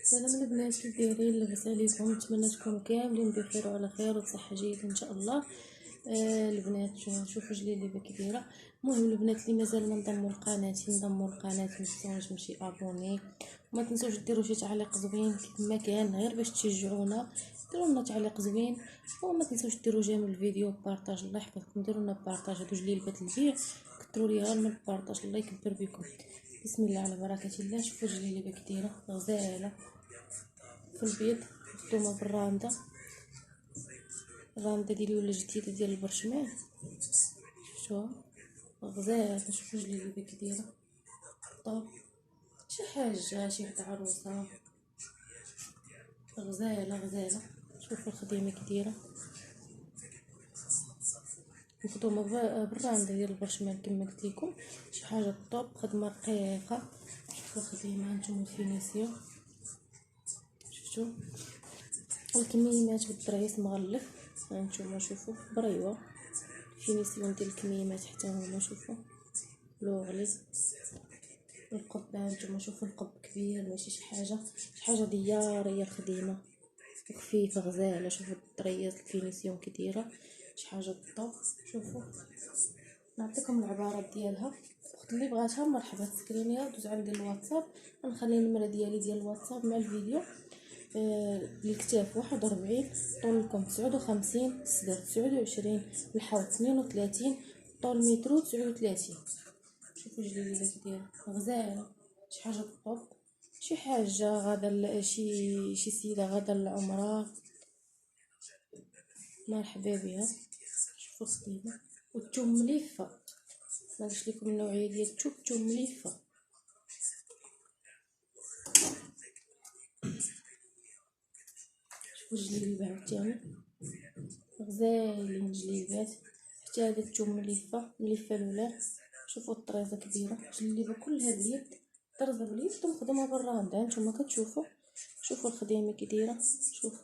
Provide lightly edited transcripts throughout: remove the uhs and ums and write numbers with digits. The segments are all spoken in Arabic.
سلام البنات، كيف دايرين؟ لاباس عليكم؟ نتمنى تكونوا كاملين بخير وعلى خير وبصحه جيده ان شاء الله. البنات شوفوا جليليبه كي دايره. المهم البنات اللي مازال ما انضموا لقناتي انضموا للقناه، ما تنساوش نمشي ابوني، وما تنسوش ديروا شي تعليق زوين كيف ما كان غير باش تشجعونا. ديروا لنا تعليق زوين، وما تنسوش ديروا جيم الفيديو بارطاج. الله يحفظكم، ديروا لنا بارطاج. هادو جليلبات البيع كثروا ليها لنا بارطاج، الله يكبر بكم. بسم الله على بركه الله. شوفوا جليلبه كي دايره غزاله في البيض، مخدومه بالرانده. الرانده ديالي ولا جديده ديال البرشمان. شفتوها غزاله. شوفوا جليلبه كي دايره طاب شي حاجه، شي حدا عروسه غزاله غزاله. شوفوا الخديمه كي دايره، مخدومه بالرانده ديال البرشمان كما قلت لكم. شي حاجه طوب، خدمه رقيقه. شوفوا الخديمه هانتوما الفينيسيون، شفتوا الكميمات بالدريس مغلف. هانتوما شوفوا بريوه فينيسيون ديال الكميمات حتى هما. شوفوا لوغلي القب، هانتوما شوفوا القب كبير، ماشي شي حاجه دياريه. الخديمه خفيفه غزاله. شوفوا الطريات الفينيسيون كي دايره، شي حاجه طوب. شوفوا نعطيكم العبارات ديالها، الاخت اللي بغاتها مرحبا تسكرينيها دوز عندي الواتساب. غنخلي النمره ديالي ديال الواتساب مع الفيديو. الكتاف 41، طول لكم 59، الصدر 29، الحوض 32، طول مترو 39. شوفوا جليلة كي دايره غزاله، شي حاجه طوب، شي حاجه غادا شي سيده غادا للعمره، مرحبا بها. شوفوا الخديمه والثوم مليفه. ما قلت لكم النوعيه ديال الثوم مليفه. شوفوا الجليبه عاوتاني غزالين جليبات. حتى هذا الثوم مليفه الاولى. شوفوا الطريزه كبيره، جليبه كلها باليد، طرزه باليد ومخدومه بالرانده. هانتوما كتشوفوا. شوفوا الخديمه كي دايره، شوف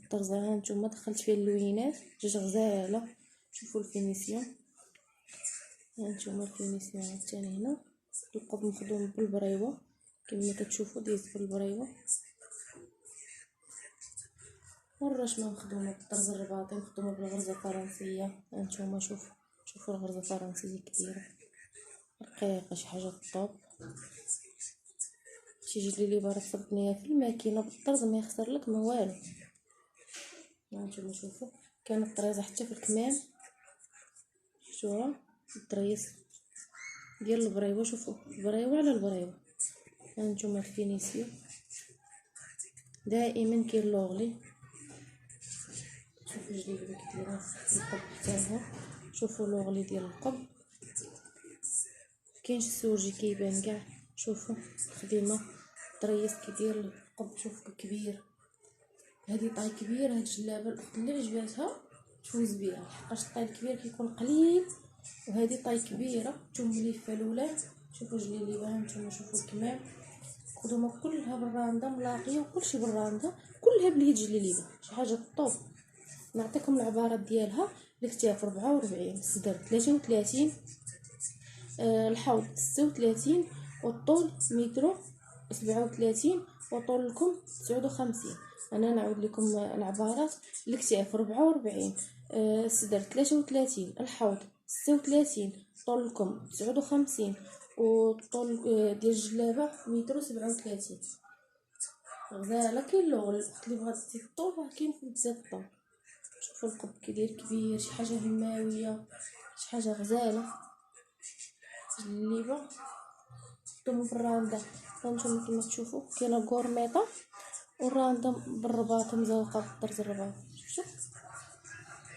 الطرزه هانتوما دخلت فيها اللوينات جوج غزاله. شوفوا الفينيسيون، هانتوما الفينيسيون عاوتاني هنا. القب مخدوم بالبريوه كما كتشوفوا، ديز بالبريوه. والرشمه مخدومه بالطرز الرباطي، مخدومه بالغرزه الفرنسيه. هانتوما شوفوا الغرزه الفرنسيه كي دايره رقيقه، شي حاجه طوب. شي جليبه راه صبتنيها في الماكينه بالطرز ما يخسر لك ما والو. هانتوما شوفوا كاين الطريزه حتى في الكمام. شوفوا الطريز ديال البريوه، شوفوا البريوه على البريوه. هانتوما الفينيسيو دائما كاين لوغلي. شوفوا الجليبه كي دايره القب حتى. شوفوا لوغلي ديال القب، كاينش السورجي كيبان كاع. شوفوا الخديمه طريس كي داير القب، شوفوا كبير. هذه طاي كبير. هاد الجلابه الاخت اللي عجباتها تفوز بها، لحقاش الطاي الكبير كيكون قليل، وهذه طاي كبيره. ثم مليفه الاولى. شوفوا جليبه هانتوما، شوفوا الكمام خدومه كلها بالرانده ملاقيه، وكلشي بالرانده، كلها باليد جليبه، شي حاجه طوب. نعطيكم العبارات ديالها. الكتاف 44، الصدر 33، الحوض 36، والطول مترو 37، وطول لكم 59. انا نعاود لكم العبارات. الكتاف 44، الصدر 33، الحوض 36، طول لكم 59، والطول ديال الجلابه مترو 37. غزاله. كاين لوغ اللي بغات تزيد الطول راه كاين في بزاف الطول. شوفوا القب كي داير كبير، شي حاجه هماويه، شي حاجه غزاله. جليبه مخدومه بالرانده. هانتوما كما تشوفوا كاينه غورميطه، والرانده بالرباط مزوقه بالطرز الرباط. شفتوا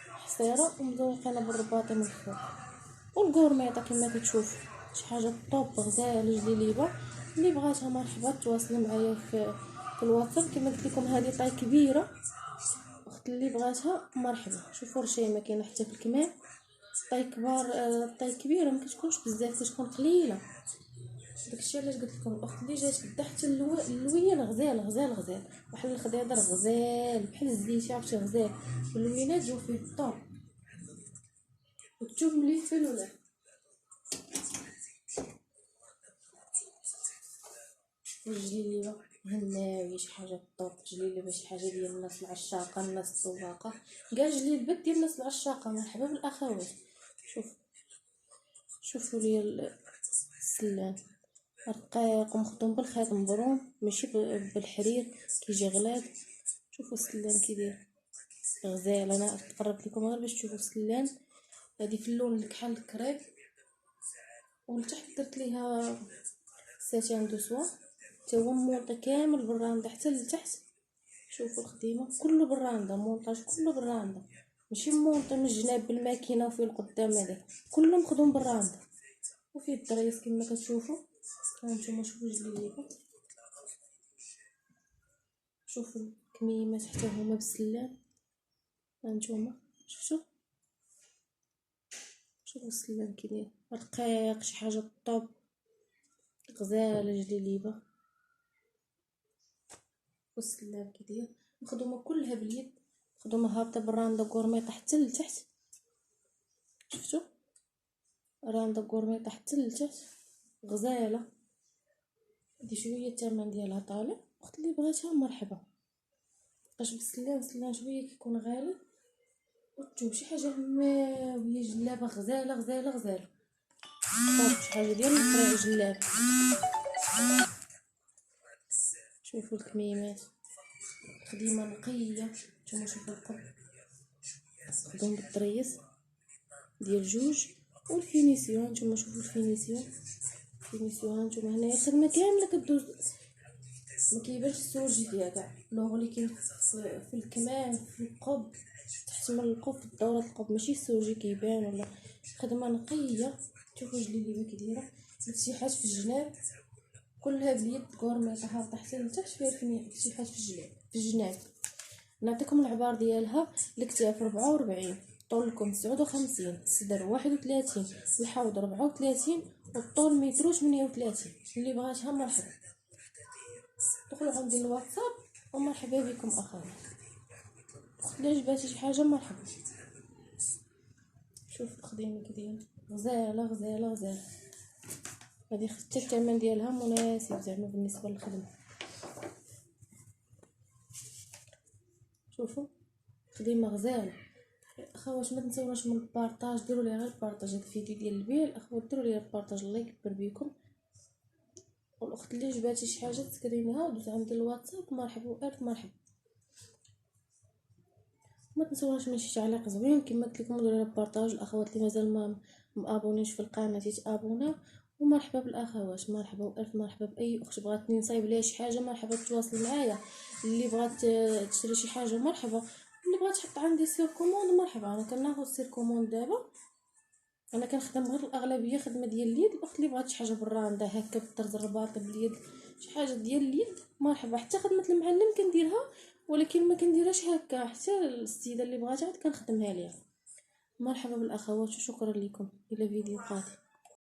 حصيره ومزوقينها بالرباط من الفوق. والغورميطه كما كتشوف شي حاجه طوب غزاله. جليبه اللي بغاتها مرحبا تواصلوا معايا في الواتساب. كما قلت لكم هذه طاي كبيره، اخت اللي بغاتها مرحبا. شوفوا رشيمه كاينه حتى في الكمام. طاي كبار، طاي كبيره ما كتكونش بزاف، كتكون قليله. داكشي علاش قلت لكم الاخت اللي جات بدا حتى اللوين غزال غزال غزال، بحال الخضيضر غزال، بحال الزيت عرفتي غزال. اللوينات جاو فيه الطوب، والثوم مليح الاولى. والجليبه هناوي شي حاجه طوب جليله، شي حاجه ديال الناس العشاقه، الناس الطواقه، كاع جليل ديال الناس العشاقه. مرحبا بالاخوات. شوفوا لي السلان رقيق ومخدوم بالخيط مبروم، ماشي بالحرير كيجي غليظ. شوفوا السلان كي داير غزال. انا قربت لكم غير باش تشوفوا السلان. هذه في اللون الكحل الكريب، ولتحت درت ليها ساتان دو سوا، حتى هو مونطي كامل بالرانده حتى لتحت. شوفوا الخديمه كله بالرانده، مونطاج كله بالرانده، ماشي مونطي من الجناب بالماكينه وفي القدام هذاك، كله مخدوم بالرانده. وفيه الدريس كما كتشوفوا. هانتوما شوفوا جليبه، شوفوا الكميمات حتى هما بالسلان. هانتوما شفتوا السلان كي داير رقيق، شي حاجه طوب غزاله جليبه. والسلان كي داير مخدومه كلها باليد، مخدومه هابطه بالراندا غورميطه حتى لتحت. شفتوا راندا غورميطه حتى لتحت غزاله. هادي شويه الثمن ديالها طالع، اخت اللي بغاتها مرحبا. باش بالسلان شويه كيكون غالي، وتجيب شي حاجه هماويه جلابه غزاله غزاله غزاله. طاب شي حاجه ديال الفريق جلابه. شوفوا الكميمات خديمه نقيه. نتوما شوفوا القب خدوم بالطريس ديال جوج. والفينيسيون نتوما شوفوا الفينيسيون نتوما هنايا الخدمه كامله كدوز، ما كيبانش السورجي فيها كاع. لوغ اللي كاين في الكمام في القب تحت من القب في الدوره القب، ماشي السورجي كيبان ولا. خدمه نقيه. شوفوا جليبه كي دايره الفتيحات في الجناب كلها باليد غورميطه هابطه حتى لتحت، فيها فتيحات في الجناب. نعطيكم العبار ديالها. الكتاف 44، طول لكم 59، الصدر 31، الحوض 34، والطول متر 38. اللي بغاتها مرحبا دخلوا عندي الواتساب ومرحبا بكم اخوات. اللي عجباتي شي حاجه مرحبا. شوف الخديمه كي دايره غزاله غزاله غزاله. هذه حتى الثمن ديالها مناسب زعما بالنسبه للخدمه. شوفوا خديمه غزاله. اخوات ما تنساوناش من البارطاج، ديروا لي غير بارطاج هذا الفيديو ديال البيع. الاخوات ديروا لي البارطاج الله يكبر بكم. والاخت اللي جباتي شي حاجه تسكرينيها ودوز عندي الواتساب مرحبا والف مرحبا. ما تنساوناش من شي تعليق زوين كما قلت لكم، ديروا لي بارطاج. الاخوات اللي مازال ما مابونيش في القناه يتابوناو. ومرحبا بالاخوات، مرحبا والف مرحبا باي اخت بغاتني نصايب ليها شي حاجه مرحبا تواصل معايا. اللي بغات تشري شي حاجه مرحبا، اللي بغات تحط عندي سير كوموند مرحبا. انا كناخذ سير كوموند دابا، انا كنخدم غير الاغلبيه خدمه ديال اليد. الاخت اللي بغات شي حاجه بالرانده هكا بالطرز الرباط باليد، شي حاجه ديال اليد مرحبا. حتى خدمه المعلم كنديرها، ولكن ما كنديرهاش هكا. حتى السيده اللي بغاتها كنخدمها ليها. مرحبا بالاخوات وشكرا لكم. الى فيديو قادم.